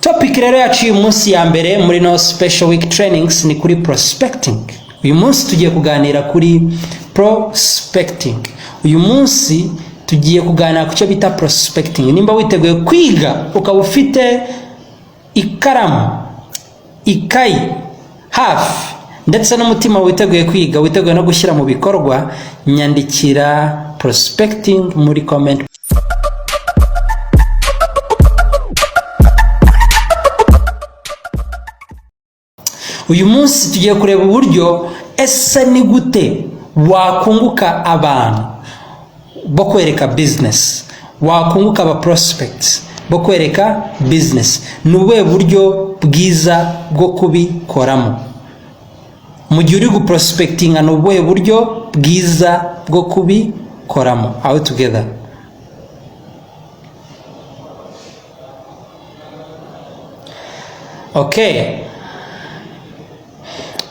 Topic rero yacu uyu munsi ya mbere muri no special week trainings ni kuri prospecting. Uyu munsi tugiye kuganira kuri prospecting. Uyu munsi tugiye kuganira ku cyo bita prospecting. Nimba witeguye kwiga ukaba ufite ikaramu, ikayi hafi ndetse n'umutima witeguye kwiga, witeguye no gushyira mu bikorwa, nyandikira prospecting muri comment. Uyu munsi tugiye kureba uburyo ese ni gute wakunguka abantu bo kwereka business, wakunguka aba prospects bo kwereka business. Nubuhe buryo bwiza bwo kubikoramo? Mu gihe uri guprospectinga nubuhe buryo bwiza bwo kubikoramo? All together. Okay.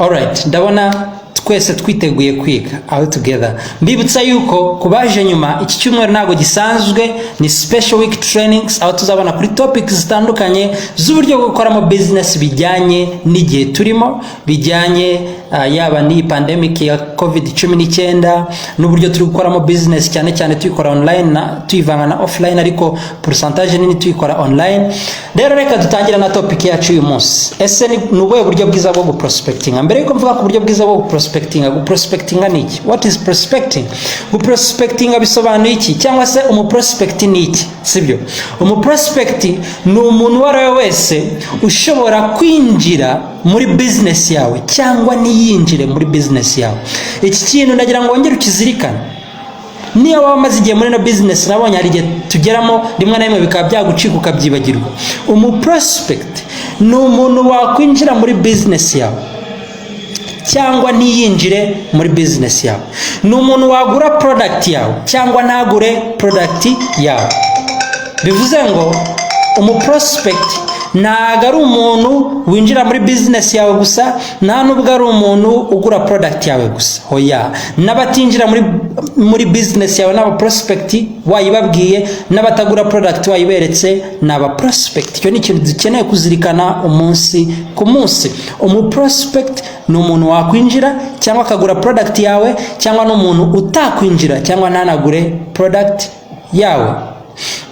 Alright, ndabona twese twiteguye kwiga all together. Mbibutsa yuko kubaje nyuma iki cyumweru ntago gisanzwe, ni special week trainings aho tuzabona kuri topics zitandukanye z'uburyo bwo gukoramo business bijyanye n'igihe turimo, bijyanye yaba ni pandemic ya COVID-19 n'uburyo turi gukoramo business cyane cyane tuyikora online na tuyivanga na offline, ariko percentage nini tuyikora online. Rero reka dutangira na topic yacu uyu munsi. Ese ni ubuhe buryo bwiza bwo guprospectinga? Mbere yuko mvuga ku buryo bwiza bwo guprospectinga ni iki? What is prospecting? Guprospectinga bisobanuye iki? Cyangwa se umuprospect ni iki? Sibyo? Umuprospect ni umuntu wari wese ushobora kwinjira muri business yawe cyangwa niyinjire muri business yawe. Iki kintu ndagira ngo wongere ukizirikane. Niyo wamaze igihe muri no business, nabonye hari igihe tugeramo rimwe na rimwe bikaba byagucika ukabyibagirwa. Umuprospect ni umuntu wakwinjira muri business yawe cyangwa niyinjire muri business yawe. Ni umuntu wagura product yawe cyangwa ntagure product yawe. Bivuze ngo umuprospect ntago ari umuntu winjira muri business yawe gusa, nta nubwo ari umuntu ugura product yawe gusa. Hoya, n'abatinjira muri business yawe n'aba prospect wayibabwiye, n'abatagura product wayiberetse n'aba prospect. Icyo ni ikintu dukeneye kuzirikana umunsi ku munsi. Umuprospect ni umuntu wakwinjira cyangwa akagura product yawe, cyangwa n'umuntu utakwinjira cyangwa ntanagure product yawe.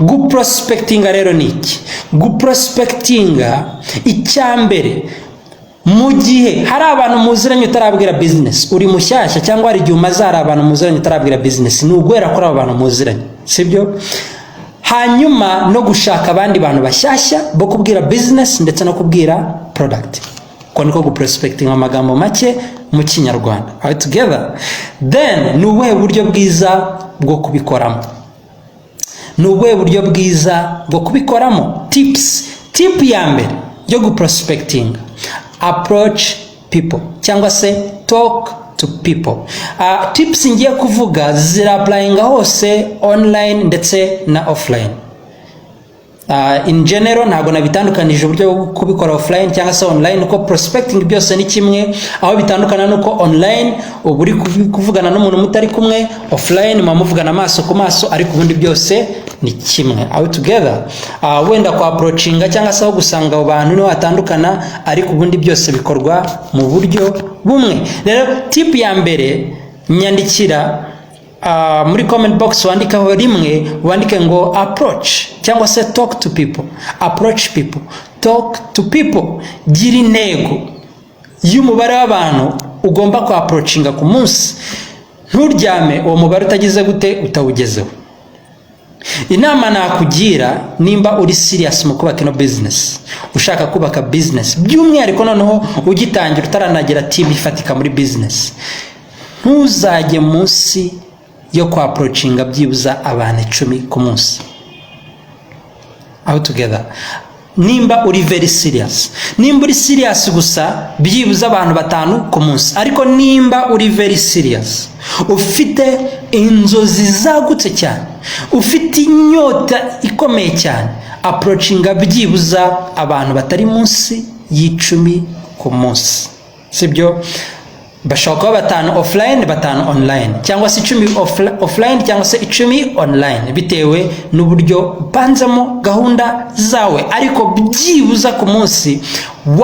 Guprospectinga rero ni iki? Guprospectinga icyambere, mu gihe hari abantu muziranye utarabwira business, uri mushyashya cyangwa hari igihe umaze hari abantu muziranye utarabwira business, ni ugwera kuri abo bantu muziranye, sibyo? Hanyuma no gushaka abandi bantu bashyashya bo kubwira business ndetse no kubwira product. Ko niko guprospectinga amagambo make mu Kinyarwanda. All together. Then ni ubuhe buryo bwiza bwo kubikoramo? Ni ubuhe buryo bwiza bwo kubikoramo? Tips. Tip ya mbere yo guprospectinga: approach people cyangwa se talk to people. Tips ngiye kuvuga zirapplyinga hose online ndetse na offline. In general ntago nabitandukanije uburyo bwo kubikora offline cyangwa se online, uko prospecting byose ni kimwe. Aho bitandukana nuko online uburi kuvugana n'umuntu mutari kumwe, offline muvugana amaso ku maso, ariko ubundi byose ni kimwe. All together. Wenda kwa approachinga cyangwa se aho gusanga abo bantu ni watandukana, ariko ubundi byose bikorwa mu buryo bumwe. Rero tip ya mbere, nyandikira muri comment box wandikaho rimwe, wandike ngo approach cyangwa se talk to people. Approach people, talk to people. Gira intego y'umubare w'abantu ugomba ku approachinga ku munsi. Nturyame uwo mubare utagize gute utawugezeho. Inama nakugira, nimba uri serious mu kubaka ino business, ushaka kubaka business by'umwihariko noneho ugitangira utaranagera team ifatika muri business, ntuzajye munsi yo kwa approachinga byibuza abantu 10 ku munsi. All together. Nimba uri very serious, nimba uri serious gusa byibuza abantu 5 ku munsi. Ariko nimba uri very serious, ufite inzozi zagutse cyane, ufite inyota ikomeye cyane, approachinga byibuza abantu batari munsi y'10 ku munsi. Sibyo? bashobora kuba batanu offline batanu online, cyangwa se 10 offline cyangwa se 10 online, bitewe n'uburyo upanzamo gahunda zawe. Ariko byibuza ku munsi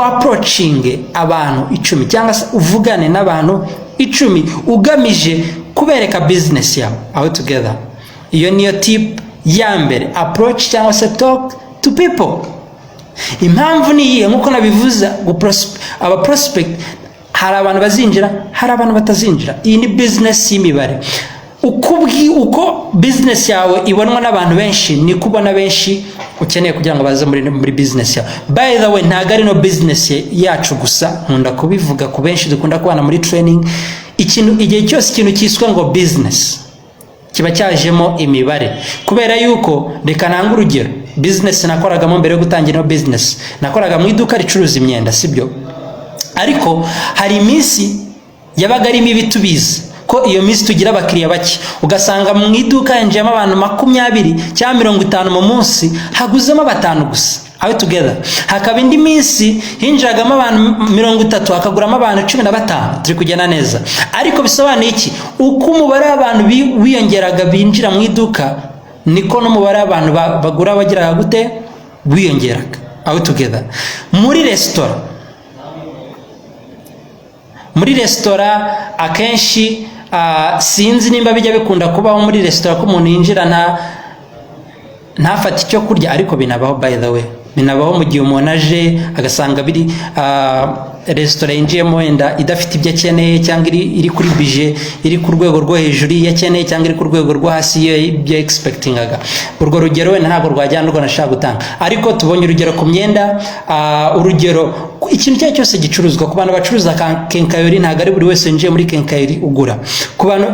approaching abantu 10 cyangwa se uvugane n'abantu 10 ugamije kubereka business yawe out together. Iyo niyo tip ya mbere, approach cyangwa se talk to people. Impamvu ni iyihe? Nkuko nabivuza, aba prospect hari abantu bazinjira, hari abantu batazinjira. Iyi ni business y'imibare. Uko business yawe ibonwa n'abantu benshi, ni kubona benshi ukeneye kugira ngo baze muri business yawe. By the way, ntago ari no business yacu gusa, nkunda kubivuga ku benshi dukunda kubana muri training. Igihe cyose ikintu cyiswe ngo business kiba cyajemo imibare, kubera yuko reka nanga urugero. Business nakoragamo mbere yo gutangira no business, nakoraga mu iduka ricuruza imyenda, sibyo? Ariko hari iminsi yabaga ari mibi tubizi ko iyo minsi tugira abakiriya bake, ugasanga mu iduka hinjiyemo abantu 20 cyangwa 50 mu munsi, haguzemo 5 gusa out together. Hakaba indi minsi hinjiragamo abantu 30, hakaguramo abantu 15, turi kugenda neza. Ariko bisobanuye iki? Uko umubare w'abantu wiyongeraga binjira mu iduka, niko n'umubare w'abantu bagura bagiraga gute? Wiyongeraga out together. Muri restaurant akenshi sinzi nimba bijya bikunda kubaho muri restaurant ko umuntu yinjira ntafata icyo kurya, ariko binabaho. By the way, binabaho mu gihe umuntu aje agasanga biri restaurant yinjiyemo wenda idafite ibyo akeneye, cyangwa iri kuri budget iri ku rwego rwo hejuru yakeneye, cyangwa iri ku rwego rwo hasi ibyo expectingaga. Urwo rugero wenda ntabwo rwajyana rwo nashaka gutanga, ariko tubonye urugero ku myenda. Urugero, ikintu cyose gicuruzwa ku bantu bacuruza kenkayori, ntabwo ari buri wese yinjiye muri kenkayori ugura. Ku bantu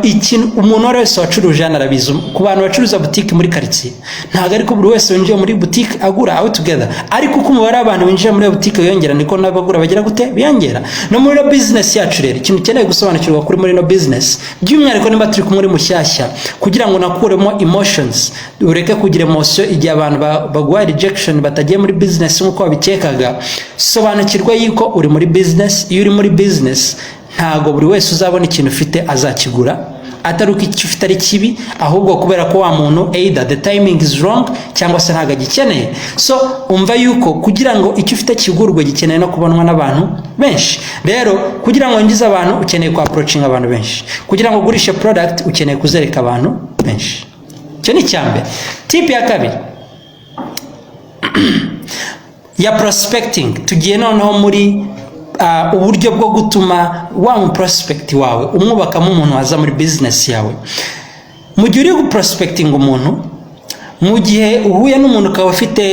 umuntu wese wacuruje anarabiza, ku bantu bacuruza boutique muri quartier, ntabwo ari ko buri wese yinjiye muri boutique agura out together. Ariko uko umubare w'abantu binjiye muri boutique yongera, niko n'abagura bagira gute? Biyongera. No muri business yacu rero, ikintu ukeneye gusobanukirwa kuri muri no business, by'umwihariko niba turi kumwe mushyashya, kugira ngo nakuremo emotions, ureke kugira emotion igihe abantu bagwa rejection batagiye muri business nkuko babikekaga. Sobanukirwa yuko uri muri business. Iyo uri muri business, ntago buri wese uzabona ikintu ufite azakigura, atari uko icyo ufite ari kibi, ahubwo kubera ko wa muntu either the timing is wrong cyangwa se ntago gikeneye. So umva yuko kugira ngo icyo ufite kigurwe gikeneye no kubonwa n'abantu benshi. Rero kugira ngo ngize abantu ukeneye ku approaching abantu benshi, kugira ngo ugurishe product ukeneye kuzereka abantu benshi. Cyo ni cyambe. Tip ya kabiri ya prospecting, tugiye noneho muri uburyo bwo gutuma wa prospect wawe umwubakamo umuntu waza muri business yawe. Mu gihe uri prospecting umuntu, mu gihe uhuye n'umuntu ukaba ufite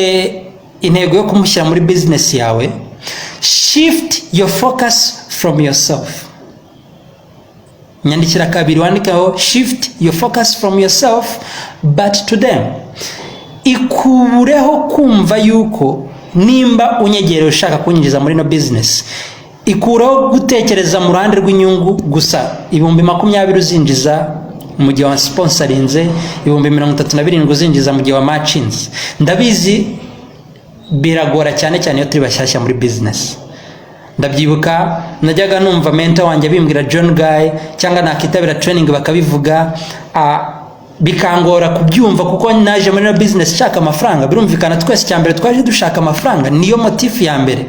intego yo kumushyira muri business yawe, shift your focus from yourself. Nyandikira kabiri wandikaho shift your focus from yourself but to them. Ikubureho kumva yuko nimba unyegereye ushaka kunyinjiza muri no business, ikuraho gutekereza mu ruhande rw'inyungu gusa. 20,000 uzinjiza mu gihe wa sponsorinze, 37,000 uzinjiza mu gihe wa matchings. Ndabizi biragora cyane cyane iyo turi bashyashya muri business. Ndabyibuka najyaga numva mentor wanjye bimbwira John Guy, cyangwa nakitabira training bakabivuga, bikangora kubyumva kuko naje muri business shaka amafaranga. Birumvikana twese cyambere twaje dushaka amafaranga, niyo motive ya mbere.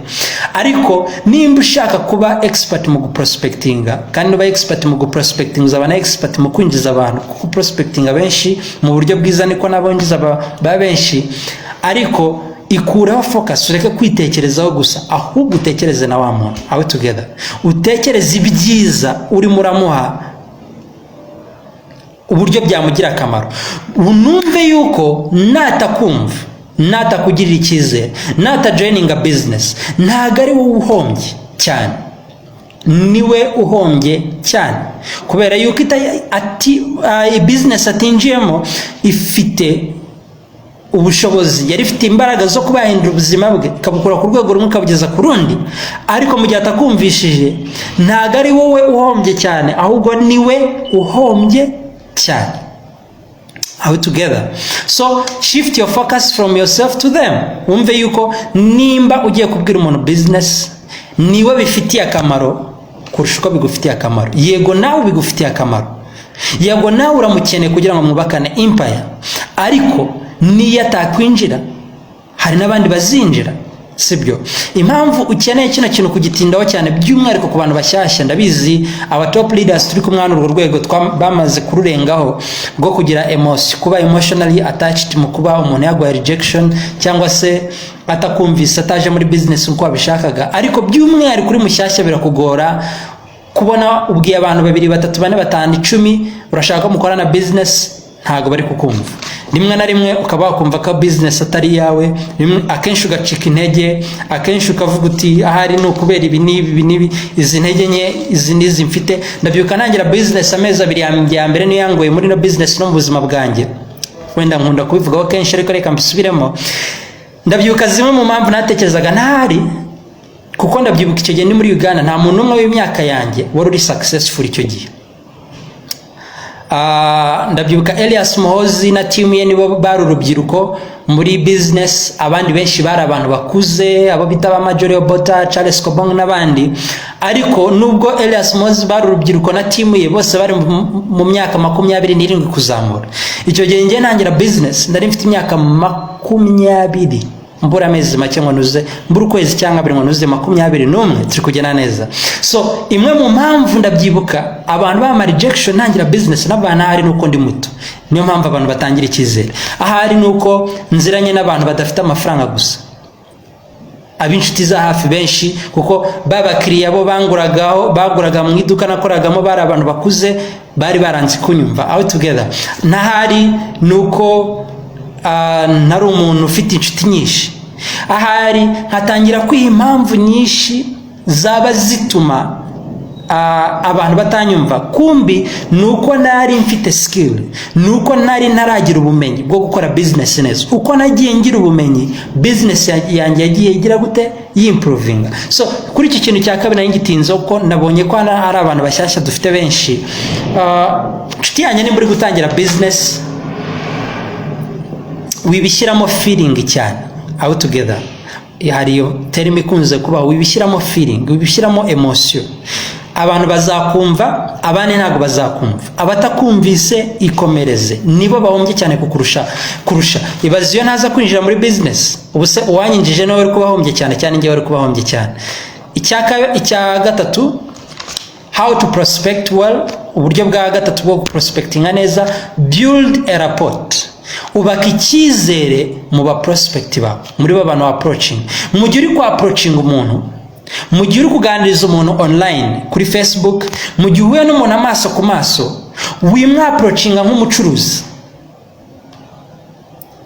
Ariko nimba ushaka kuba expert mu prospectinga, kandi uba expert mu prospecting, uzaba na expert mu kwinjiza abantu, kuko prospectinga benshi mu buryo bwiza niko nabonjiza ba benshi. Ariko ikuraho focus, ureke kwitekerezaho gusa, ahubwo utekereze na wa muntu out together. Utekereze ibyiza uri muramuha, uburyo byamugira akamaro. Unumve yuko natakumva, natakugirira icyizere, nata joining a business, ntago ari wowe uhombye cyane, niwe uhombye cyane, kubera yuko business atinjiyemo ifite ubushobozi, yari ifite imbaraga zo kuba yahindura ubuzima bwe, kabukura ku rwego rumwe kabugeza ku rundi. Ariko mu gihe atakumvishije, ntago ari wowe uhombye cyane, ahubwo niwe uhombye cyane out together. So shift your focus from yourself to them. Umve yuko nimba ugiye kubwira umuntu business, niwe bifitiye akamaro kurusha uko bigufitiye akamaro. Yego nawe bigufitiye akamaro, yego nawe uramukeneye kugira ngo mwubakane empire, ariko niyo atakwinjira hari n'abandi bazinjira, sibyo? Impamvu ukeneye kino kintu kugitindaho cyane by'umwihariko ku bantu bashyashya, ndabizi aba top leaders turi kumwana urwo rwego bamaze kururengaho bwo kugira kuba emotionally attached mu kuba umuntu yagwa rejection cyangwa se atakumvise ataje muri business uko abishakaga. Ariko by'umwihariko kuri mushyashya birakugora kubona ubwiye abantu 2 3 4 5 10 urashaka mukorana business ntago bari kukumva. Rimwe na rimwe ukaba wakumva ko business atari yawe, akenshi ugacika intege, akenshi ukavuga uti ahari no kubera ibi nibi izi ntege nke izi nizi mfite. Ndabyuka nangira business amezi 2 ya mbere niyo yangoye muri no business no mu buzima bwanjye, wenda nkunda kubivugaho kenshi ariko reka mbisubiremo. Ndabyuka zimwe mu mpamvu natekerezaga ntari, kuko ndabyibuka icyo gihe ni muri Uganda nta muntu umwe w'imyaka yanjye wari uri successful icyo gihe. Ndabyibuka Elias Muhozi na team ye nibo bari urubyiruko muri business, abandi benshi bari abantu bakuze abo bita ba Majori Obota, Charles Kobong n'abandi. Ariko nubwo Elias Muhozi bari urubyiruko na team ye bose bari mu myaka 27 kuzamura, icyo gihe ngiye ntangira business ndari mfite imyaka 20, mbura amezi make ngo nuze, mbura ukwezi cyangwa 2 ngo nuze 21 turi kugena neza. So imwe mu mpamvu ndabyibuka abantu ba rejection ntangira business n'abana hari nuko ndi muto, niyo mpamvu abantu batangira ikizere. Ahari nuko nziranye n'abantu badafite amafaranga gusa, abinshuti za hafi benshi, kuko babakiriya bo baguraga mu iduka nakoragamo bari abantu bakuze bari baranze kunyumva out together. Nahari nuko nari umuntu ufite inshuti nyinshi, ahari nkatangira kwiha impamvu nyinshi zaba zituma abantu batanyumva. Kumbi nuko nari mfite skill, nuko nari ntaragira ubumenyi bwo gukora business neza. Uko nagiye ngira ubumenyi business yanjye yagiye igira gute yimprovinga. So kuri iki kintu cya kabiri nari ngitinze uko nabonye ko ari abantu bashyashya dufite benshi. Inshuti yanjye ni muri gutangira business wibishyiramo feeling cyane out together. Hari iyo term ikunze kuba wibishyiramo feeling, wibishyiramo emotion. Abantu bazakumva, abane ntago bazakumva. Abatakumvise ikomereze, nibo bahombye cyane kurusha. Ibaziyo naza kwinjira muri business, ubuse uwanyinjije nawe ari kubahombye cyane ngiye ari kubahombye cyane. Icya gatatu, how to prospect well. Uburyo bwa gatatu bwo prospectinga neza, build a rapport. Ubaka icyizere mu ba prospect bawe, muri abantu approaching. Mu gihe uri ku approaching umuntu, mu gihe uri kuganiriza umuntu online kuri Facebook, mu gihe uhuye n'umuntu amaso ku maso, wimwa approachinga nk'umucuruzi.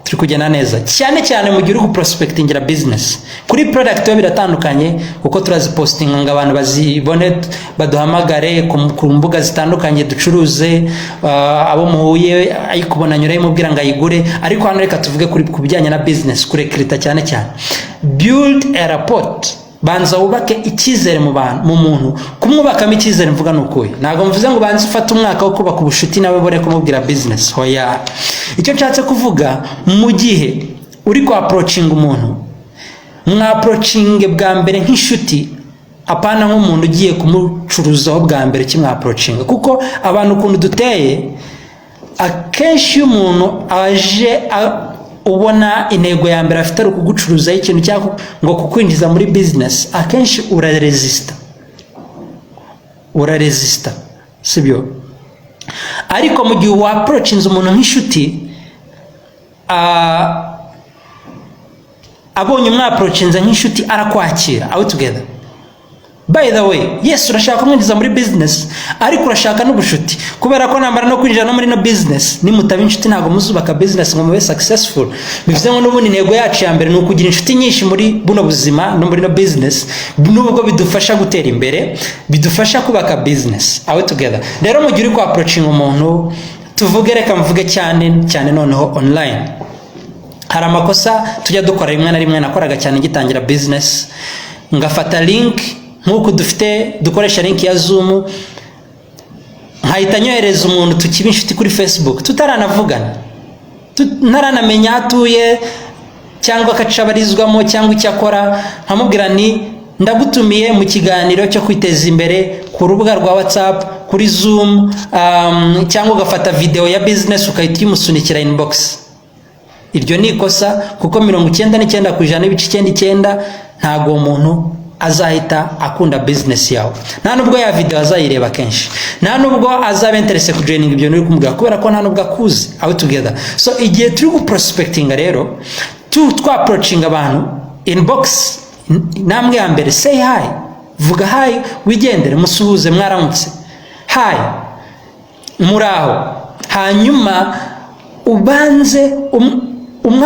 Turi kugena neza cyane mu gihe uri ku prospectingira business. Kuri product yo biratandukanye kuko turazi posting ngo abantu bazibone baduhamagare ku mbuga zitandukanye ducuruze, abo muhuye ayikubona nyure mubwira ngo ayigure. Ariko hano reka tuvuge kuri kubijyanye na business, kuri krita cyane. Build a rapport. Banza wubake icyizere mu bantu, mu muntu. Kumwubakamo icyizere mvuga nuko ntago mvuze ngo banze ufate umwaka wo kubaka ubushuti nawe bore kumubwira business. Hoya, icyo nshatse kuvuga, mu gihe uri ku approaching umuntu, mwa approaching bwa mbere nk'inshuti, apana nk'umuntu ugiye kumucuruzaho bwa mbere kimwe approaching. Kuko abantu kuntu duteye, akenshi umuntu aje ubona intego ya mbere afite ari kugucuruza ikintu cyangwa ngo kukwinjiza muri business, akenshi uraresista, sibyo? Ariko mu gihe wa approachinze umuntu nk'inshuti, abonye umwa approachinze nk'inshuti arakwakira out together. By the way, yes, urashaka kumwinjiza muri business, ariko urashaka n'ubushuti, kubera ko nambara no kwinjira no muri no business nimutaba inshuti ntago muzubaka business ngo mube successful. Bivuze ngo n'ubundi intego yacu ya mbere ni ukugira inshuti nyinshi muri buno buzima no muri no business, nubwo bidufasha gutera imbere, bidufasha kubaka business out together. Rero mu gihe uri ku approaching umuntu, tuvuge reka mvuge cyane noneho online, hari amakosa tujya dukora rimwe na rimwe. Nakoraga cyane gitangira business, ngafata link nkuko dukoresha link ya Zoom, nkahita nyohereza umuntu tukiba inshuti kuri Facebook tutaranavugana, ntaranamenya atuye cyangwa akacabarizwamo cyangwa icyo akora. Nkamubwira ni ndagutumiye mu kiganiro cyo kwiteza imbere ku rubuga rwa WhatsApp, kuri Zoom, cyangwa ugafata video ya business ukahita imusunikira inbox. Iryo ni ikosa, kuko 99% n'ibice 99 ntago umuntu azahita akunda business yawe. Nta nubwo ya video azayireba kenshi, nta nubwo azaba interese ku joining ibyo nuri kumubwira, kubera ko nta nubwo akuzi. Out together. So igihe turi ku prospecting rero, twa approaching abantu inbox, namwe ya mbere say hi, vuga hi, wigendere, musuhuze, mwaramutse, hi, muraho. Hanyuma ubanze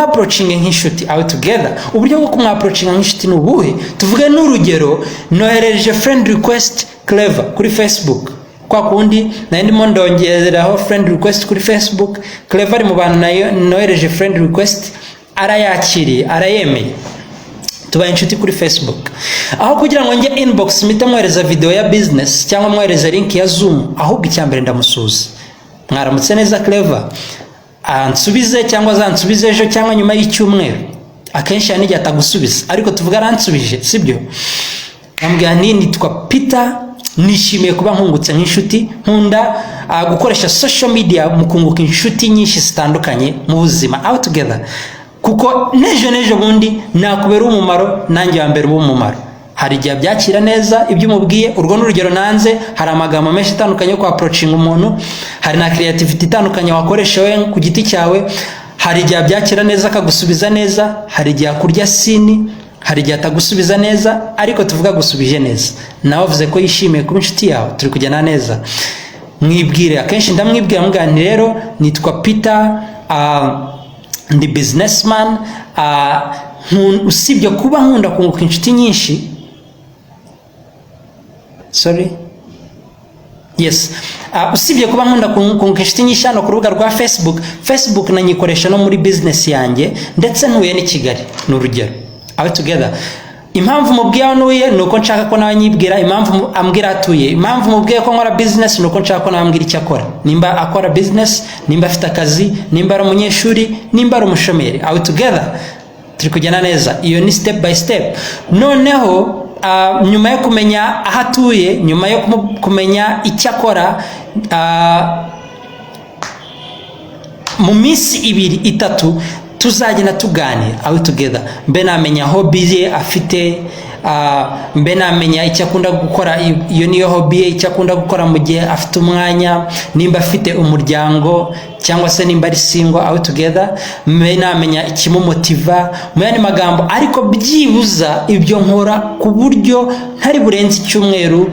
approaching nk'inshuti. Out together. Uburyo bwo kumapproaching nk'inshuti nubuhe? Tuvuge n'urugero, nohereje friend request Clever kuri Facebook. Kwa kundi na ndimo ndongeraho friend request kuri Facebook. Clever mu bantu nohereje friend request, arayakiriye, arayemeye, tubaye inshuti kuri Facebook. Aho kugira ngo nge inbox mpite mwohereza video ya business cyangwa mwohereza link ya Zoom, ahubwo icyambere ndamusuza, mwaramutse neza Clever, ansubize cyangwa zansubize ejo cyangwa nyuma y'icyumweru. Akenshi yanijye atagusubiza, ariko tuvuga aransubije, sibyo? Ambwira nitwa Peter, nishimiye kuba nkungutse nk'inshuti, nkunda gukoresha social media mu kunguka inshuti nyinshi zitandukanye mu buzima. Out together. Kuko nejo bundi nakubera umumaro, nanjye wambere umumaro. Hari igihe byakira neza ibyo umubwiye. Urwo n'urugero nanze, hari amagambo menshi atandukanye yo approaching umuntu, hari na creativity itandukanye wakoresha we ku giti cyawe. Hari igihe byakira neza akagusubiza neza, hari igihe akurya sini, hari igihe atagusubiza neza, ariko tuvuga gusubije neza, nawe uvuze ko yishimiye kuba inshuti yawe, turi kujyana neza. Mwibwire, akenshi ndamwibwira mugani rero nitwa Peter, ndi businessman, usibye kuba nkunda kunguka inshuti nyinshi. Usibye kuba nkunda kunguka inshuti nyinshi hano ku rubuga rwa Facebook nanyikoresha no muri business yanjye, ndetse ntuye ni Kigali n'urugero. Out together. Impamvu mubwiye anuye nuko nshaka ko nawe nyibwira, impamvu ambwira atuye, impamvu mubwiye ko nkora business nuko nshaka ko nawe ambwira icyo akora. Nimba akora business, nimba afite akazi, nimba ari umunyeshuri, nimba ari umushomeri. Out together. Turi kujyana neza. Iyo ni step by step. Noneho nyuma yo kumenya aho atuye, nyuma yo kumenya icyo akora, mu minsi 2-3 tuzagenda tuganira. Out together. Mbe namenya hobby ye afite, mbe namenya icyo akunda gukora, iyo niyo hobby ye, icyo akunda gukora mu gihe afite umwanya, nimba afite umuryango cyangwa se nimba ari single. Out together. Mbe namenya ikimumotiva, mu yandi magambo, ariko byibuza ibyo nkora ku buryo ntari burenze icyumweru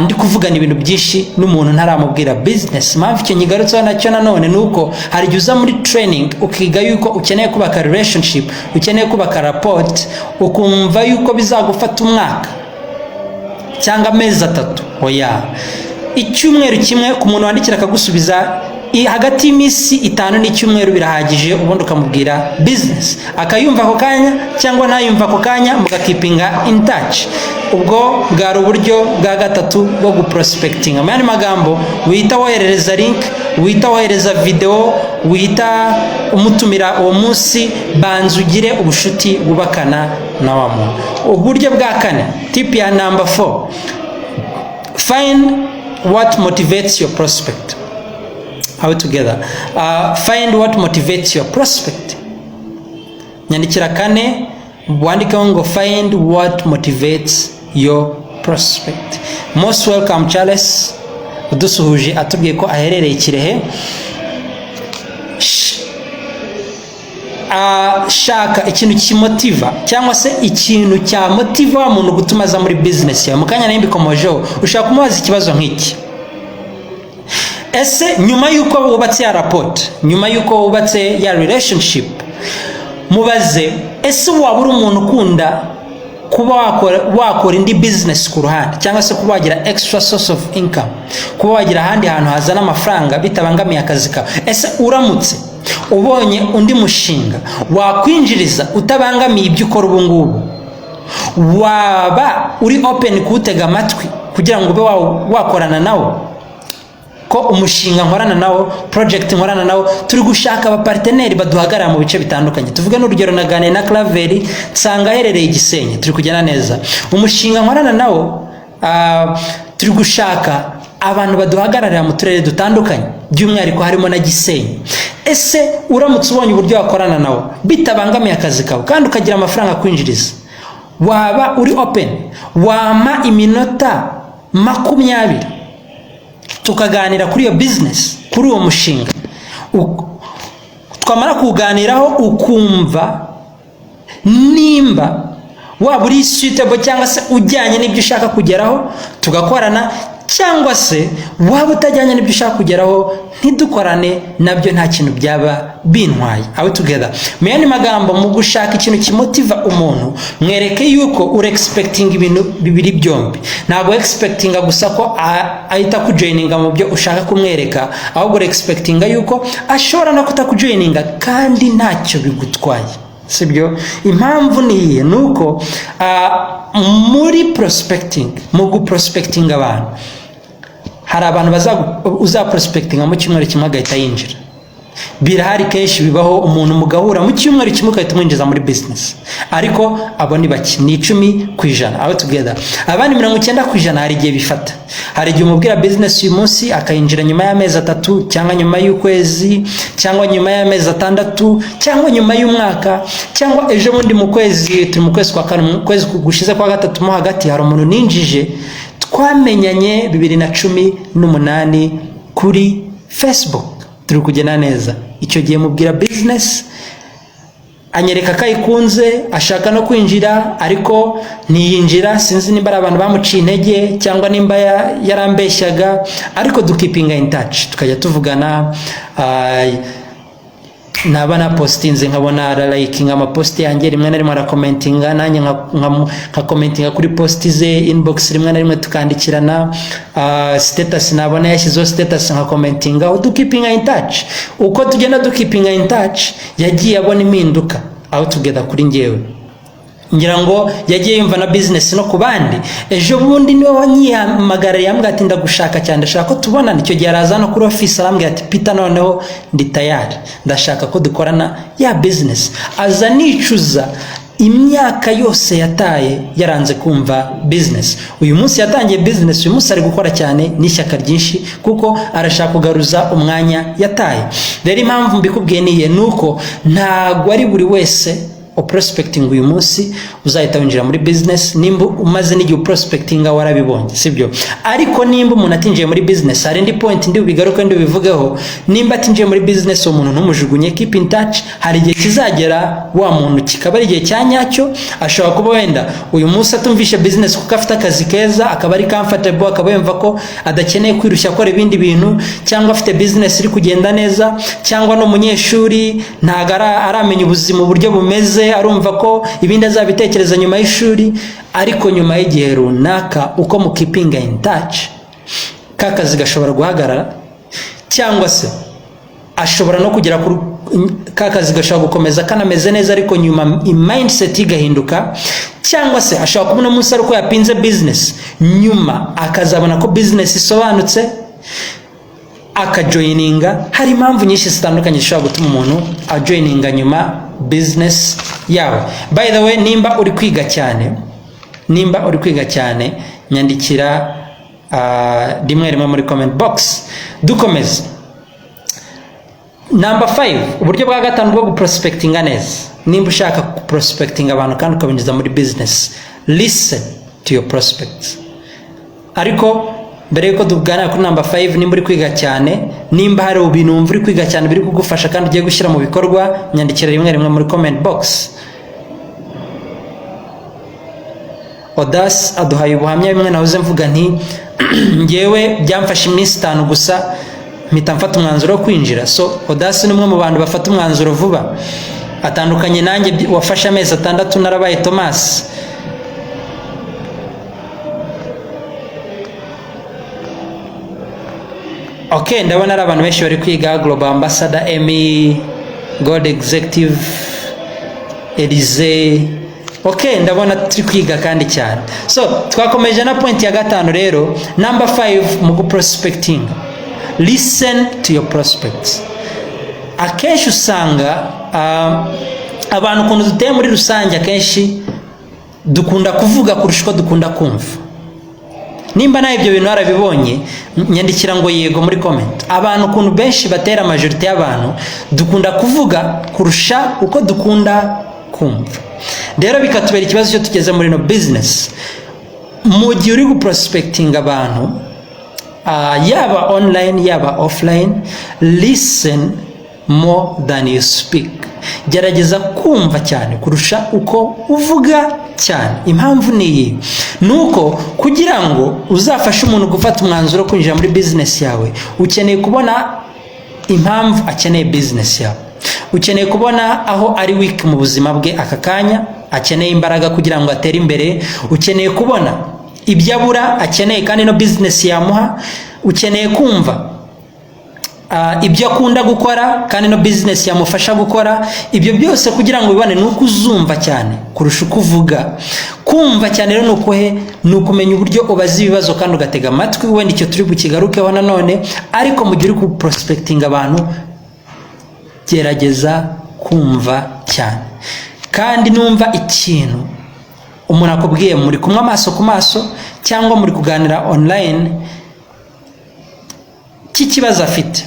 ndi kuvugana ibintu byinshi n'umuntu ntaramubwira business. Mpamvu icyo nyigarutseho nacyo nanone nuko hari igihe uza muri training ukiga yuko ukeneye kubaka relationship, ukeneye kubaka rapport, ukumva yuko bizagufata umwaka cyangwa amezi 3. Oya, icyumweru kimwe ku muntu wandikira akagusubiza hagati y'iminsi 5 n'icyumweru birahagije, ubundi ukamubwira business, akayumva ako kanya cyangwa ntayumva ako kanya, mugakipinga in touch. Ubwo bwari uburyo bwa gatatu bwo guprospecting. Amani magambo, wita wohereza link, wita wohereza video, wita umutumira uwo munsi, banza ugire ubushuti bubakana na wa muntu. Uburyo bwa kane, tip ya number 4, find what motivates your prospect. Out together. Find what motivates your prospect. Nyandikira kane, wandika ngo find what motivates your prospect. Most welcome Charles, udusuhuje atubwiye ko aherereye Kirehe. Shaka ikintu kimotiva cyangwa se ikintu cya motiva umuntu gutuma za muri business yawe. Mukanya nimbi komojo ushaka kumubaza ikibazo nk'iki: ese nyuma yuko wubatse ya rapport, nyuma yuko wubatse ya relationship, mubaze ese waba uri umuntu ukunda kuba wakora indi business ku ruhande, cyangwa se kuba wagira extra source of income, kuba wagira ahandi hantu hazana amafaranga bitabangamiye akazi kawe. Ese uramutse ubonye undi mushinga wakwinjiriza utabangamiye ibyo ukora ubu ngubu, waba uri open kuwutega amatwi kugira ngo ube wakorana nawe? ko umushinga nkorana nawo, project nkorana nawo, turi gushaka aba partenaire baduhagarara mu bice bitandukanye. Tuvuge n'urugero naganiriye na Claver nsanga aherereye Gisenyi, turi kugenda neza. Umushinga nkorana nawo turi gushaka abantu baduhagararira mu turere dutandukanye, by'umwihariko harimo na Gisenyi. Ese uramutse ubonye uburyo wakorana nawo bitabangamiye akazi kawe kandi ukagira amafaranga kwinjiriza, waba uri open, wama iminota 20 tukaganira kuri iyo business, kuri uwo mushinga, twamara kuganiraho ukumva nimba waba uri suitable cyangwa se ujyanye n'ibyo ushaka kugeraho tugakorana, cyangwa se waba utajyanye n'ibyo ushaka kugeraho ntidukorane, nabyo nta kintu byaba bintwaye. Aho together mu yandi magambo, mu gushaka ikintu kimotiva umuntu, mwereke yuko uri expecting ibintu bibiri byombi. Ntabwo expecting gusa ko ahita kujoininga mu byo ushaka kumwereka, ahubwo uri expecting yuko ashobora no kutakujoininga kandi ntacyo bigutwaye, sibyo? Impamvu niye nuko muri prospecting, mu guprospecting abantu, hari abantu uza prospecting mu cyumweru kimwe agahita yinjira. Birahari kenshi bibaho, umuntu mugahura mu cyumweru kimwe agahita umwinjiza muri business, ariko abo ni baki, ni 10%. Aho together abandi 90% hari igihe bifata. Hari igihe umubwira business uyu munsi akayinjira nyuma y'amezi 3 cyangwa nyuma y'ukwezi cyangwa nyuma y'amezi 6 cyangwa nyuma y'umwaka cyangwa ejo bundi mu kwezi, turi mu kwezi kwa 4, mu kwezi gushize kwa 3 mo hagati hari umuntu ninjije twamenyanye 2018 kuri Facebook, turi kugena neza. Icyo gihe mubwira business, anyereka kayikunze, ashaka no kwinjira ariko ntiyinjira. Sinzi nimba abantu bamuciye intege cyangwa nimba yarambeshyaga, ariko dukipinga in touch, tukajya tuvugana. Naba na postinze nkabona liking ama post yanjye, rimwe na rimwe ara commentinga, nanjye nka commentinga kuri post ze, inbox rimwe na rimwe tukandikirana. Status nabona yashyizeho status nka commentinga, dukipinga in touch. Uko tugenda dukipinga in touch yagiye abona impinduka aho together kuri njyewe. Ngira ngo yagiye yumva na business no kubandi. Ejo bundi niwe wanyiyamagara yambwira ati ndagushaka cyane, ndashaka ko tubonana. Icyo gihe araza no kuri office arambwira ati Peter, noneho ndi tayari, ndashaka ko dukorana ya business. Aza nicuza imyaka yose yataye yaranze kumva business. Uyu munsi yatangiye business, uyu munsi ari gukora cyane n'ishyaka ryinshi kuko arashaka kugaruza umwanya yataye. Rero impamvu mbikubwiye niye nuko ntago ari buri wese prospecting uyu munsi uzahita winjira muri business. Nimba umaze n'igihe prospectinga warabibonye, sibyo? Ariko nimba umuntu atinjiye muri business, hari indi point ndi bigaruka ndi bivugeho. Nimba atinjiye muri business, umuntu ntumujugunye, keep in touch. Hari igihe kizagera wa muntu kikaba ari igihe cyanyacyo. Ashobora kuba wenda uyu munsi atumvishe business kuko afite akazi keza, akaba ari comfortable, akaba yumva ko adakeneye kwirushya akora ibindi bintu, cyangwa afite business iri kugenda neza, cyangwa no munyeshuri ntagara aramenya ubuzima uburyo bumeze, arumva ko ibindi azabitekereza nyuma y'ishuri. Ariko nyuma y'igihe runaka, uko mu keeping in touch, kakazi gashobora guhagarara, cyangwa se ashobora no kugera ku kakazi gashobora gukomeza kanameze neza, ariko nyuma mindset igahinduka. Cyangwa se ashobora kubona umunsi ariko yapinze business, nyuma akazabona ko business isobanutse akajoininga. Hari impamvu nyinshi zitandukanye zishobora gutuma umuntu ajoininga nyuma business yawe. By the way, nimba uri kwiga cyane, nyandikira rimwe muri comment box. Dukomeze. Number 5, uburyo bwa gatanu bwo guprospectinga neza. Nimba ushaka guprospectinga abantu kandi ukabinjiza muri business, listen to your prospects. Ariko mbere yuko tugana kuri number 5, nimba uri kwiga cyane, nimba hari ibintu wumva uri kwiga cyane biri kugufasha kandi ugiye gushyira mu bikorwa, nyandikira rimwe muri comment box. Odas aduhaye ubuhamya bimwe nahoze mvuga nti ngewe byamfashe iminsi 5 gusa mpita mfata umwanzuro wo kwinjira. So Odas ni umwe mu bantu bafata umwanzuro vuba, atandukanye nanjye wafashe amezi 6 narabaye Thomas. Okay, ndabona ari abantu benshi bari kwiga. Global Ambassador Emmy, God Executive Elize. Okay, ndabona turi kwiga kandi cyane. So twakomeje na point ya gatanu rero, number 5 mu guprospecting. listen to your prospects. Akenshi usanga abantu ukuntu duteye muri rusange, akenshi dukunda kuvuga kurusha uko dukunda kumva. Nimba nawe ibyo bintu harabibonye, nyandikira ngo yego muri comment. Abantu ukuntu benshi batera majority y'abantu dukunda kuvuga kurusha uko dukunda kumva. Rero bikatubera ikibazo cyo tugeze muri no business. Mu gihe uri guprospecting abantu, yaba online yaba offline, listen more than you speak. Gerageza kumva cyane kurusha uko uvuga cyane. Impamvu ni nuko kugira ngo uzafashe umuntu gufata umwanzuro kwinjira muri business yawe, ukeneye kubona impamvu akeneye business yawe. Ukeneye kubona aho ari weak mu buzima bwe aka kanya, akeneye imbaraga kugira ngo atere imbere. Ukeneye kubona ibyo abura akeneye kandi no business yamuha. Ukeneye kumva ibyo akunda gukora kandi no business yamufasha gukora. Ibyo byose kugira ngo ubibone nuko uzumva cyane kurusha uko uvuga. Kumva cyane rero nuko umenya uburyo ubaza ibibazo kandi ugatega amatwi. Wenda icyo turi bukigarukeho nanone, ariko mu gihe uri ku prospecting abantu, gerageza kumva cyane. Kandi numva ikintu umuntu akubwiye, muri kumwe amaso ku maso cyangwa muri kuganira online, kikibazo afite,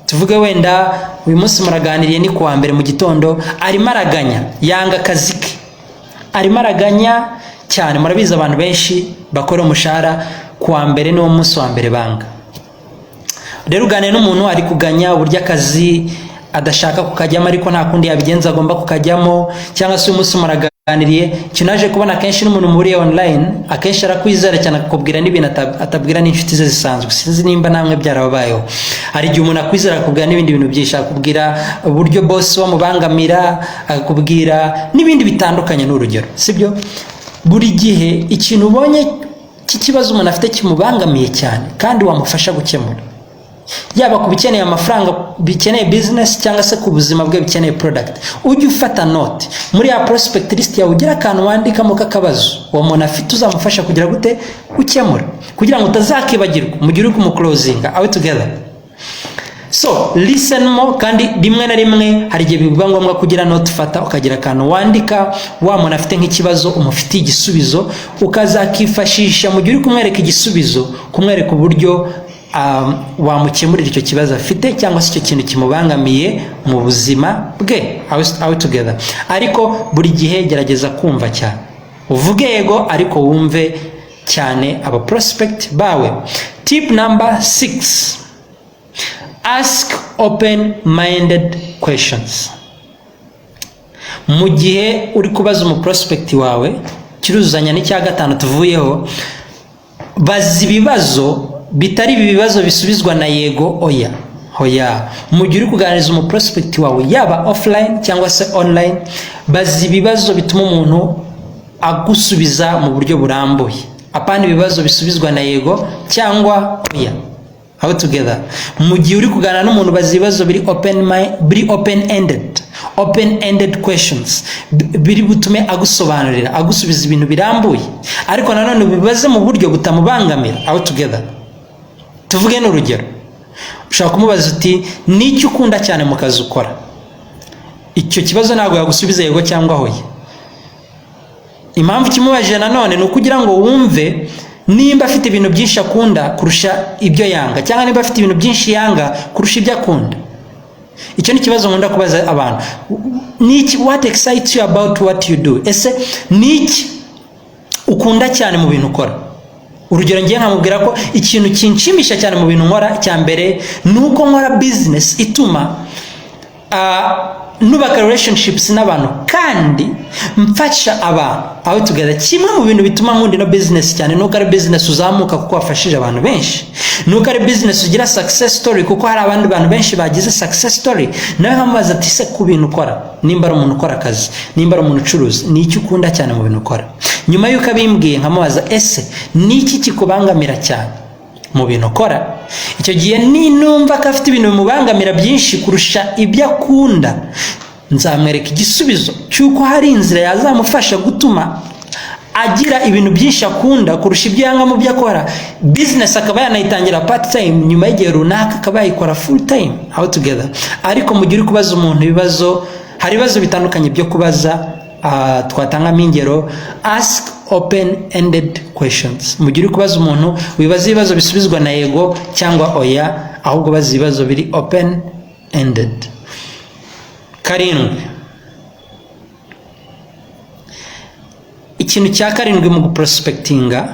tuvuge wenda uyu munsi muraganiriye ni kuwa mbere mu gitondo, arimo araganya, yanga akazi ke, arimo araganya cyane. Murabizi abantu benshi bakora umushahara kuwa mbere niwo munsi wa mbere banga. Rero uganira n'umuntu ari kuganya uburyo akazi adashaka kukajyamo ariko nta kundi yabigenza agomba kukajyamo, cyangwa se uyu munsi muraganiriye, kinaje kubona kenshi n'umuntu muri online akenshi arakwizera cyane akakubwira n'ibintu atabwira n'inshuti ze zisanzwe. Sinzi nimba namwe byarababayeho. Hari igihe umuntu akwizera akakubwira n'ibindi bintu byinshi, akakubwira uburyo boss wamubangamira, akakubwira n'ibindi bitandukanye n'urugero, sibyo? Buri gihe ikintu ubonye cy'ikibazo umuntu afite kimubangamiye cyane kandi wamufasha gukemura, yaba ku bikeneye amafaranga, bikeneye business, cyangwa se ku buzima bwe bikeneye product, ujye ufata note muri ya prospect list yawe, ugira akantu wandikamo k'akabazo uwo muntu afite uzamufasha kugira gute gukemura, kugira ngo utazakibagirwa mu gihe uri kumclosing awe together. So listen more, kandi rimwe na rimwe hari igihe bivuga ngombwa kugira note ufata, ukagira akantu wandika wa muntu afite nk'ikibazo, umufitiye igisubizo, ukazakifashisha mu gihe uri kumwereka igisubizo, kumwereka uburyo wamukemurira icyo kibazo afite cyangwa se icyo kintu kimubangamiye mu buzima bwe awe together. Ariko buri gihe gerageza kumva cyane, uvuge yego ariko wumve cyane aba prospect bawe. Tip number 6, ask open-minded questions. Mu gihe uri kubaza umu prospect wawe, kiruzanya n'icya gatanu tuvuyeho, bazi ibibazo bitari ibibazo bisubizwa na yego oya. Mu gihe uri kuganiriza umu prospect wawe, yaba offline cyangwa se online, bazi ibibazo bituma umuntu agusubiza mu buryo burambuye, apana ibibazo bisubizwa na yego cyangwa oya. How together. Mu gihe uri kuganira n'umuntu, bazi ibibazo biri open-ended questions, biri butume agusobanurira, agusubiza ibintu birambuye, ariko nanone bibaze mu buryo butamubangamira. How together. Tuvuge n'urugero, ushaka kumubaza uti n'icyo ukunda cyane mu kazi ukora. Icyo kibazo ntabwo yagusubiza yego cyangwa hoya. Impamvu kimubajije nanone ni ukugira ngo wumve nimba afite ibintu byinshi akunda kurusha ibyo yanga, cyangwa nimba afite ibintu byinshi yanga kurusha ibyo akunda. Icyo ni kibazo nkunda kubaza abantu. Niki, what excites you about what you do? Ese niki ukunda cyane mu bintu ukora? Urugero ngiye nkamubwira ko ikintu kinshimisha cyane mu bintu nkora cya mbere nuko nkora business ituma nubaka relationships n'abantu kandi mfasha abantu aho together. Kimwe mu bintu bituma nkunda no business cyane nuko ari business uzamuka kuko wafashije abantu benshi, nuko ari business ugira success story kuko hari abandi bantu benshi bagize success story. Nawe nkamubaza ati se ku bintu ukora, nimba ari umuntu ukora akazi, nimba ari umuntu ucuruza, ni iki ukunda cyane mu bintu ukora? Nyuma yuko abimbwiye nkamubaza ese ni iki kikubangamira cyane mu bintu ukora? Icyo gihe ninumva ko afite ibintu bimubangamira byinshi kurusha ibyo akunda, nzamwereka igisubizo cyuko hari inzira yazamufasha gutuma agira ibintu byinshi akunda kurusha ibyo yanga mu byo akora, business akaba yanayitangira part time, nyuma y'igihe runaka akaba yayikora full time all together. Ariko mu gihe uri kubaza umuntu ibibazo, hari ibibazo bitandukanye byo kubaza, twatangamo ingero. Ask open-ended questions. Mu gihe uri kubaza umuntu, wibaza ibibazo bisubizwa na yego cyangwa oya, ahubwo baza ibibazo biri open-ended. Karindwi, ikintu cya karindwi mu guprospectinga,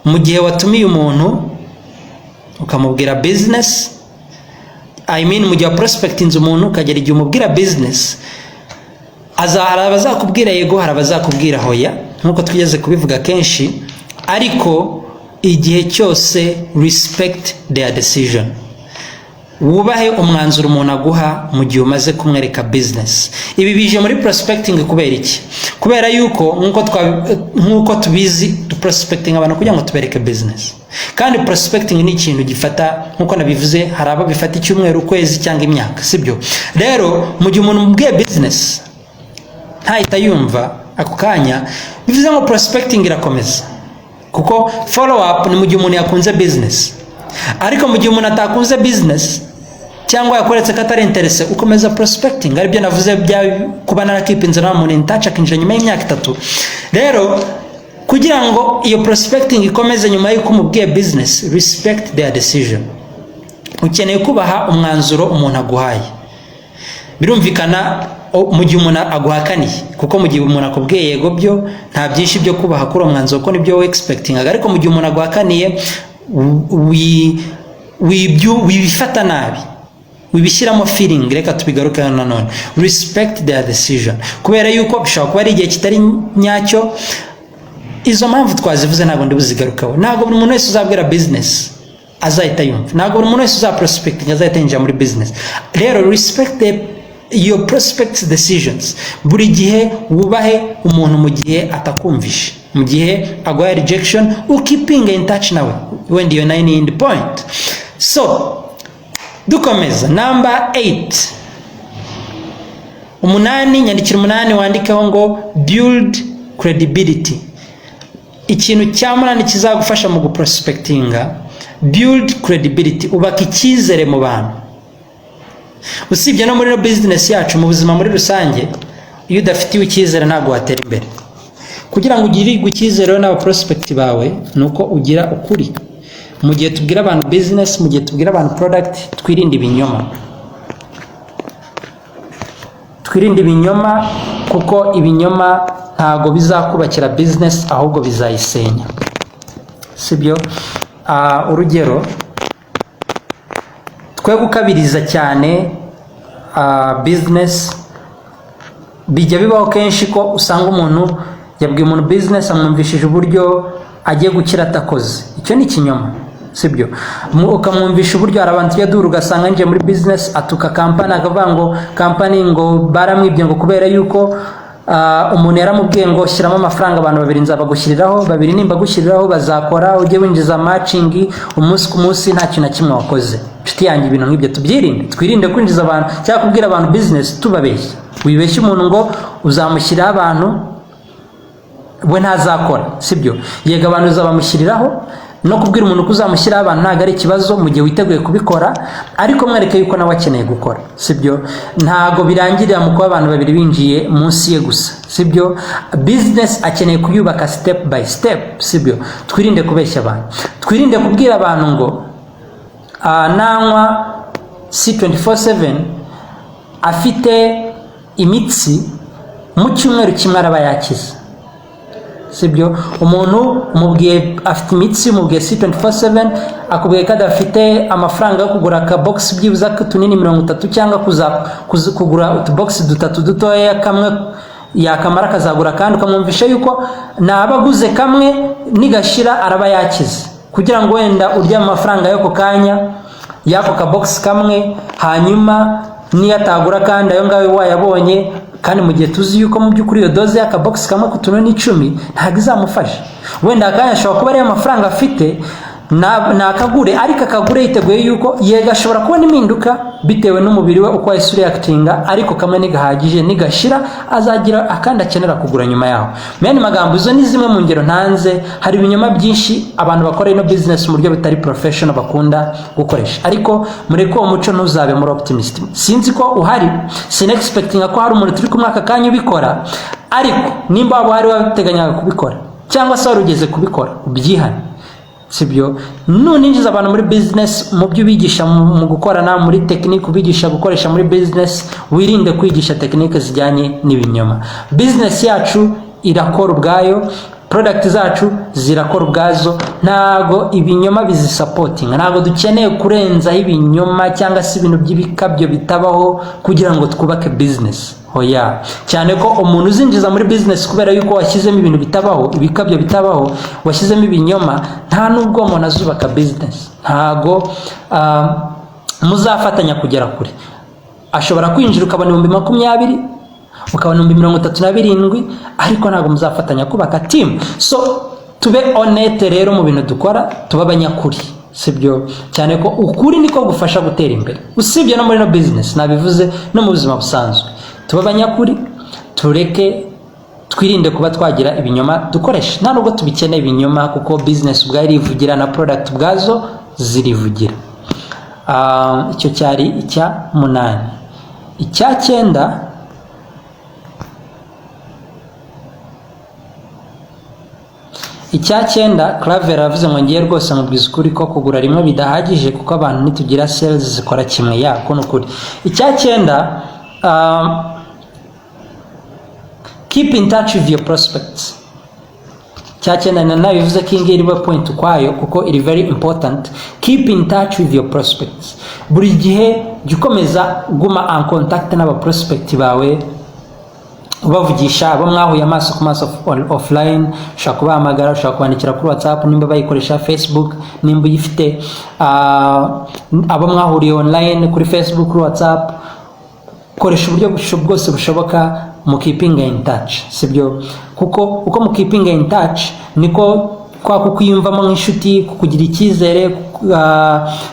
mu gihe watumiye umuntu ukamubwira business, mu gihe prospectinze umuntu ukagera igihe umubwira business, hari abazakubwira yego, hari abazakubwira hoya, nkuko twigeze kubivuga kenshi. Ariko igihe cyose respect their decision, wubahe umwanzuro umuntu aguha mu gihe umaze kumwereka business. Ibi bije muri prospecting kubera iki? Kubera yuko nkuko tubizi, prospecting abantu kugira ngo tubereke business, kandi prospecting ni ikintu gifata, nkuko nabivuze, hari aba bifata icyumweru, ukwezi cyangwa imyaka, sibyo? Rero mu gihe umuntu mubwiye business ntahita yumva ako kanya, bivuze ngo prospecting irakomeza, kuko follow up ni mu gihe umuntu yakunze business. Ariko mu gihe umuntu atakunze business cyangwa yakoretse ko atari interese, ukomeza prospecting. Ari byo navuze bya kuba narakipinze na muntu intacha kinjira nyuma y'imyaka 3. Rero kugira ngo iyo prospecting ikomeze nyuma y'uko umubwiye business, respect their decision. Ukeneye kubaha umwanzuro umuntu aguhaye. Birumvikana mu gihe umuntu aguhakaniye, kuko mu gihe umuntu akubwiye yego byo nta byinshi byo kubaha kuri umwanzuro, ko nibyo we expecting. Ariko mu gihe umuntu aguhakaniye, wibifata nabi, wibishyiramo feeling. Reka tubigaruke nanone, respect their decision, kubera yuko bishobora kuba ari igihe kitari nyacyo. Izo mpamvu twazivuze ntabwo ndibuzigarukaho. Ntabwo buri muntu wese uzabwira business azahita yumva, ntabwo buri muntu wese uzaprospecting azahita yinjira muri business. Rero respect your prospects decisions. Buri gihe wubahe umuntu mu gihe atakumvisha, mu gihe agwaye rejection, ukipinga in touch nawe when you're 9 in the point. So dukomeza number 8. Umunani, nyandikira 8 wandikaho ngo build credibility. Ikintu cya munani kizagufasha mu guprospectinga, build credibility, ubaka icyizere mu bantu. Usibye no muri business yacu, mu buzima muri rusange, iyo udafitiwe icyizere ntabwo watera imbere. Kugira ngo ugirirwe icyizere n'aba prospect bawe, nuko ugira ukuri. Mu gihe tubwira abantu business, mu gihe tubwira abantu product, twirinde ibinyoma. Twirinde ibinyoma, kuko ibinyoma ntago bizakubakira business, ahubwo bizayisenya, sibyo? Urugero, twe gukabiriza cyane business, bijya bibaho kenshi ko usanga umuntu yabwiye umuntu business, amwumvishije uburyo agiye gukira atakoze. Icyo ni ikinyoma, sibyo? Ukamwumvisha uburyo arabantu yaduru, ugasanga nje muri business atuka company, akavuga ngo company ngo baramwibye ngo kubera yuko umuntu yaramubwiye ngo shyiramo amafaranga abantu 2 nzabagushyiriraho, 2 nimba gushyiriraho bazakora, ujye winjiza matching umunsi ku munsi, nta kintu na kimwe wakoze. Nshuti yanjye, ibintu nk'ibyo tubyirinde. Twirinde kwinjiza abantu cyangwa kubwira abantu business tubabeshya. Wibeshye umuntu ngo uzamushyiriraho abantu, we ntazakora, sibyo? Yega abantu uzabamushyiriraho, no kubwira umuntu kuzamushyiraho abantu ntago ari ikibazo mu gihe witeguye kubikora, ariko mwereke yuko nawe akeneye gukora, sibyo? Ntago birangirira mu kuba abantu 2 binjiye munsi ye gusa, sibyo? Business akeneye kuyubaka step by step, sibyo? Twirinde kubeshya abantu. Twirinde kubwira abantu ngo nanywa C24/7 afite imitsi mu cyumweru kimwe araba yakize, sibyo? Umuntu umubwiye afite imitsi, umubwiye C24/7, akubwiye ko adafite amafaranga yo kugura ka box byibuza tunini 30 cyangwa kugura utubox 3 dutoya, kamwe yakamara kazagura, kandi ukamwumvisha yuko nabaguze kamwe nigashira araba yakize, kugira ngo wenda urya amafaranga yo kokanya yako ka box kamwe, hanyuma niyatagura kandi ayo ngawe wayabonye, kandi mu gihe tuzi yuko mu byukuri iyo doze y'aka box kamwe ku tunini 10 ntago izamufasha. Wenda akanya ashobora kuba ari amafaranga afite nakagure, ariko akagure yiteguye yuko yega ashobora kubona impinduka bitewe n'umubiri we uko yahise reactinga, ariko kamwe nigahagije nigashira azagira akandi akenera kugura nyuma yaho. Mene magambo izo ni zimwe mu ngero ntanze. Hari ibinyoma byinshi abantu bakora ino business mu buryo bitari professional bakunda gukoresha, ariko mureko uwo muco ntuzabe muri optimist. Sinzi ko uhari, sin expecting ko hari umuntu turi kumwaka kanya ubikora, ariko nimba waba hari wateganyaga kubikora cyangwa se warugeze kubikora ubyihane, sibyo? Nuninjiza abantu muri business mu byo bigisha mu gukorana muri technique ubigisha gukoresha muri business, wirinde kwigisha technique zijyanye n'ibinyoma. Business yacu irakora ubwayo, product zacu zirakora ubwazo, ntago ibinyoma bizisupporting. Ntago dukeneye kurenza ibinyoma cyangwa se ibintu by'ibikabyo bitabaho kugira ngo twubake business. Hoya, cyane ko umuntu uzinjiza muri business kubera yuko washyizemo ibintu bitabaho, ibikabyo bitabaho, washyizemo ibinyoma, nta nubwo umuntu azubaka business. Ntago muzafatanya kugera kure. Ashobora kwinjira ukabona 20,000, ukabona 37,000, ariko ntago muzafatanya kubaka team. So tube honete rero mu bintu dukora, tuba abanyakuri, sibyo? Cyane ko ukuri niko gufasha gutera imbere, usibye no muri no business, nabivuze no mu buzima busanzwe. Tuba abanyakuri, tureke twirinde kuba twagira ibinyoma dukoresha. Nta nubwo tubikeneye ibinyoma, kuko business ubwayo irivugira na product ubwazo zirivugira. Icyo cyari icya 8. Icya 9, icya 9, Claver avuze ngo ngiye rwose mubwiza ukuri ko kugura rimwe bidahagije kuko abantu nitugira sales zikora kimwe. Ya ko nukuri. Icya 9, keep in touch with your prospects. Cyane na bivuze ko ingeri ba point kwayo kuko iri very important. Keep in touch with your prospects. Buri gihe gikomeza guma en contact n'aba prospect bawe, ubavugisha abo mwahuye amaso ku maso offline, ushaka kubahamagara, ushaka kwandikira kuri WhatsApp nimba bayikoresha Facebook, nimba uyifite abo mwahuriye online kuri Facebook, kuri WhatsApp. Koresha uburyo bwose bushoboka mu keeping in touch, sibyo? Kuko uko mu keeping in touch niko kwa kukwiyumvamo nk'inshuti, kukugira icyizere,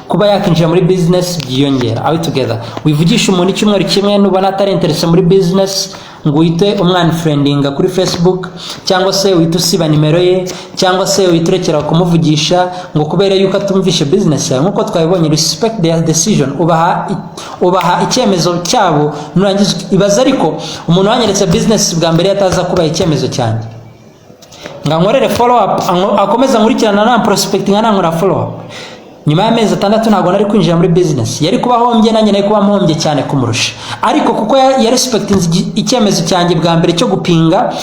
kuba yakinjira muri business byiyongera. Are we together? Wivugisha umuntu icyumweru kimwe nubona atari interest muri business, ngo uhite umwanfriendinga kuri Facebook, cyangwa se uhite usiba nimero ye, cyangwa se uhite urekera kumuvugisha ngo kubera yuko atumvishe business yawe. Nkuko twabibonye, respect their decision, ubaha icyemezo cyabo, nurangiza ibaza. Ariko umuntu wanyeretse business bwa mbere yataza kuba icyemezo cyane, ngankorere follow up, akomeza nkurikirana na prospecting, nkora follow up, nyuma y'amezi 6 ntago nari kwinjira muri business, yari kuba hombye, nanjye nari kuba mpombye cyane kumurusha. Ariko kuko ya respecting icyemezo cyanjye bwa mbere cyo gupinga,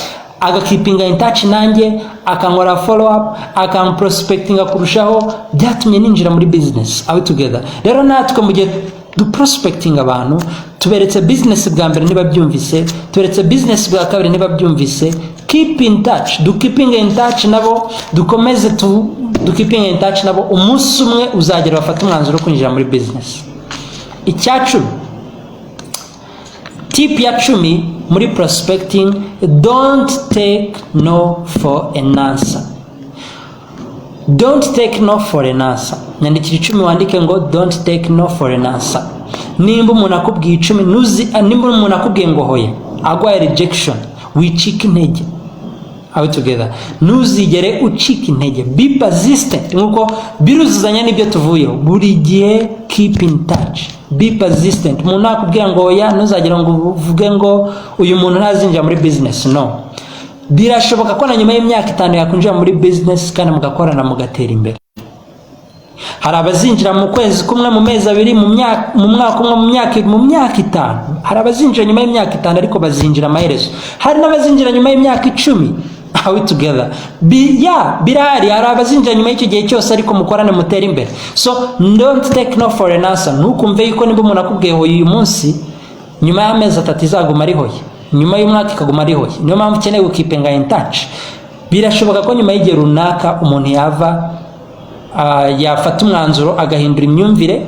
agakipinga in touch nanjye, akankora follow up, akamprospectinga kurushaho, byatumye ninjira muri business. Are we together? Rero natwe mu gihe du prospecting abantu, tuberetse business bwa mbere niba byumvise, tuberetse business bwa kabiri niba byumvise, keep in touch, do keeping in touch nabo, dukomeze do keeping in touch nabo. Umunsi umwe uzagera bafata umwanzuro kwinjira muri business. Icya 10, tip ya 10 muri prospecting, don't take no for an answer. Don't take no for an answer. Nyandikira 10 wandike ngo don't take no for an answer. Nimba umuntu akubwiye 10, nimba umuntu akubwiye ngo hoya, agwaye rejection, wicika intege. Are we together? Nuzigere ucika intege, be persistent. Nkuko biruzuzanya nibyo tuvuyeho, buri gihe keep in touch, be persistent. Umuntu akubwira ngo hoya, ntuzagera ngo uvuge ngo uyu muntu ntazinjira muri business. No, birashoboka ko na nyuma y'imyaka 5 yakunjira muri business kandi mugakorana mugatera imbere. Hari abazinjira mu kwezi kumwe, mu mezi 2, mu mwaka umwe, mu myaka 5. Hari abazinjira nyuma y'imyaka 5 ariko bazinjira amaherezo. Hari n'abazinjira nyuma y'imyaka 10. Are we together? Birahari. Hari abazinjira nyuma y'icyo gihe cyose ariko mukorane mutera imbere. So don't take no for an answer. Nukumve yuko nimba umuntu akubwiye hoye uyu munsi, nyuma y'amezi 3 izaguma ari hoye, nyuma y'umwaka ikaguma ari hoye. Niyo mpamvu ukeneye gukipinga in touch. Birashoboka ko nyuma y'igihe runaka umuntu yafata umwanzuro agahindura imyumvire,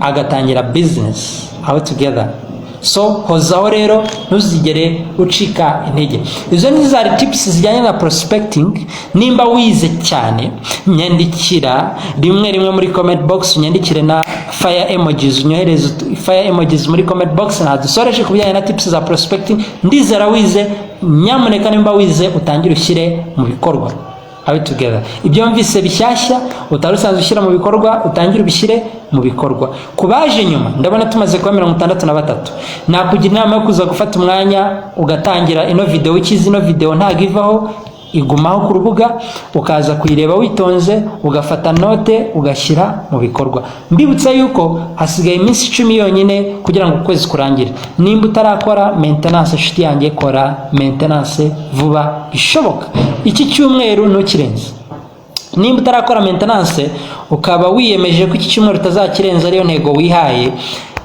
agatangira business. Are we together? So hozaho rero ntuzigere ucika intege. Izo ni za tips zijyanye na prospecting. Nimba wize cyane, nyandikira rimwe muri comment box, unyandikire na fire emojis, unyohereze fire emojis muri comment box, na dusoreje kubijyanye na tips za prospecting. Ndizera wize, nyamuneka nimba wize utangire ushyire mu bikorwa. Are together. Ibyo mvise bishyashya utarusanzwe ushyira mu bikorwa, utangire ubishyire mu bikorwa. Kubaje nyuma, ndabona tumaze kuba 63. Nakugira inama yo kuza gufata umwanya ugatangira ino video. Ikizi ino video ntago ivaho, igumaho ku rubuga, ukaza kuyireba witonze, ugafata note, ugashyira mu bikorwa. Mbibutsa yuko hasigaye iminsi 10 yonyine kugira ngo ukwezi kurangire. Nimba utarakora maintenance, inshuti yanjye, kora maintenance vuba bishoboka. Iki cyumweru ntukirenze. Nimba utarakora maintenance ukaba wiyemeje ko iki cyumweru utazakirenza, ariyo ntego wihaye,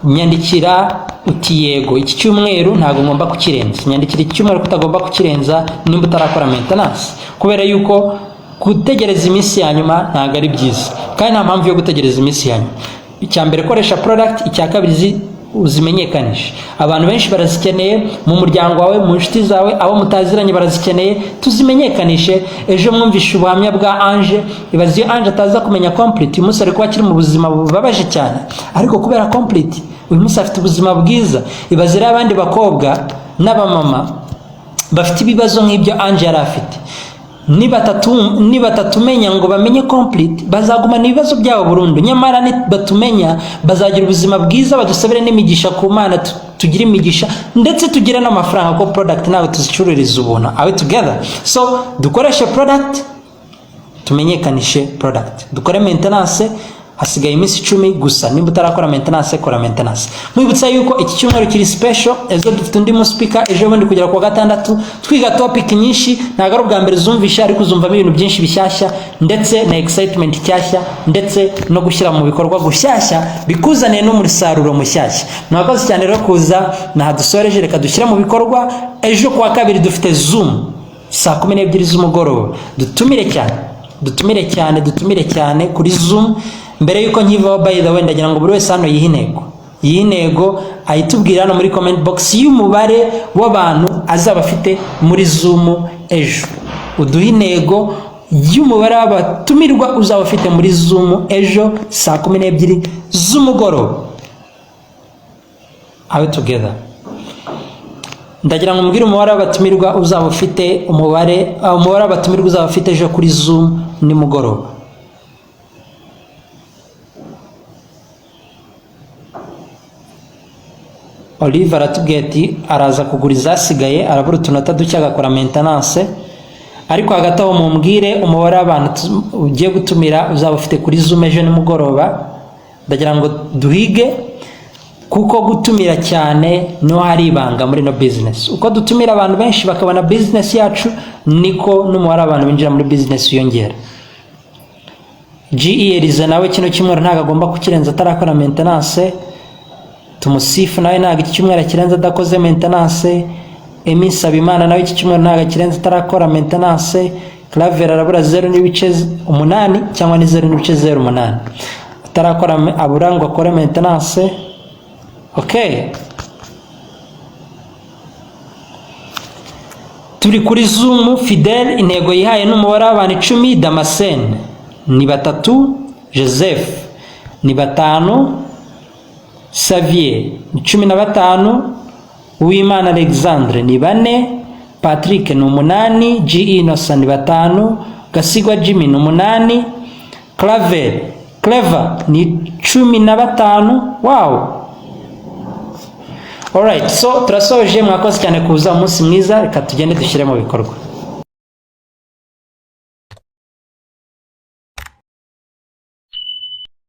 nyandikira uti yego iki cyumweru ntago ngomba kukirenza. Nyandikira iki cyumweru kutagomba kukirenza nimba utarakora maintenance, kubera yuko gutegereza iminsi ya nyuma ntago ari byiza, kandi nta mpamvu yo gutegereza iminsi ya nyuma. Icyambere, koresha product. Icyakabiri, uzimenyekanisha. Abantu benshi barazikeneye, mu muryango wawe, mu nshuti zawe, abo mutaziranye barazikeneye, tuzimenyekanishe. Ejo mwumvishe ubuhamya bwa Ange, ibaze iyo Ange ataza kumenya complete, uyu munsi ari kuba akiri mu buzima bubabaje cyane, ariko kubera complete uyu munsi afite ubuzima bwiza. Ibaze rero abandi bakobwa n'abamama bafite ibibazo nk'ibyo Ange yari afite, niba tatumenya ngo bamenye complete, bazagumana ibibazo byabo burundu. Nyamara batumenya, bazagira ubuzima bwiza, badusabire n'imigisha ku Mana, tugira imigisha ndetse tugira n'amafaranga, ko product nawe tuzicururiza ubuntu. Are we together? So dukoreshe product, tumenyekanishe product, dukore maintenance. Hasigaye iminsi 10 gusa. Nimba utarakora maintenance, kora maintenance. Mwibutsa yuko iki cyumweru kiri special. Ejo dufite undi mu speaker, ejo bundi kugera ku gatandatu, twiga topic nyinshi. Ntago ari ubwa mbere zumvisha, ariko uzumva ibintu byinshi bishyashya, ndetse na excitement cyashya, ndetse no gushyira mu bikorwa gushyashya bikuzaniye no muri saruro mushyashya. Mwakoze cyane rero kuza, na dusoreje, reka dushyira mu bikorwa. Ejo kwa kabiri dufite Zoom saa 12 z'umugoroba. Dutumire cyane kuri Zoom. Mbere yuko nkivaho, by the way, ndagira ngo buri wese hano yihe intego ayitubwira hano muri comment box y'umubare w'abantu azaba afite muri Zoom ejo. Uduhe intego y'umubare w'abatumirwa uzaba afite muri Zoom ejo saa 12 z'umugoroba. Are we together? Ndagira ngo mbwire umubare w'abatumirwa uzaba ufite, umubare w'abatumirwa uzaba afite ejo kuri Zoom ni mugoroba. Oliver aratubwiye ati araza kugura izasigaye, arabura utunota duke agakora maintenance. Ariko hagati aho mumbwire umubare w'abantu ugiye gutumira uzaba ufite kuri Zoom ejo nimugoroba. Ndagira ngo duhige, kuko gutumira cyane no hari ibanga muri no business. Uko dutumira abantu benshi bakabona business yacu, niko n'umubare w'abantu binjira muri business yongera. GE Eliza nawe kino cyumweru ntago agomba kukirenza atarakora maintenance. Tumusifu nawe ntago iki cyumweru akirenza adakoze maintenance. Emi Sabimana nawe iki cyumweru ntago akirenza atarakora maintenance. Claver arabura 0.8 cyangwa ni 0.08 atarakora, abura ngo akore maintenance. Okay, turi kuri Zoom. Fidel intego yihaye n'umubare w'abantu 10. Damascene ni 3, Joseph ni 5, Xavier ni 15, Uwimana Alexandre ni 4, Patrick ni 8, G Innocent ni 5, Gasigwa Jimmy ni 8, Clever ni 15. Wow. Alright, so turasoje. Mwakoze cyane kuza, umunsi mwiza, reka tugende dushyire mu bikorwa.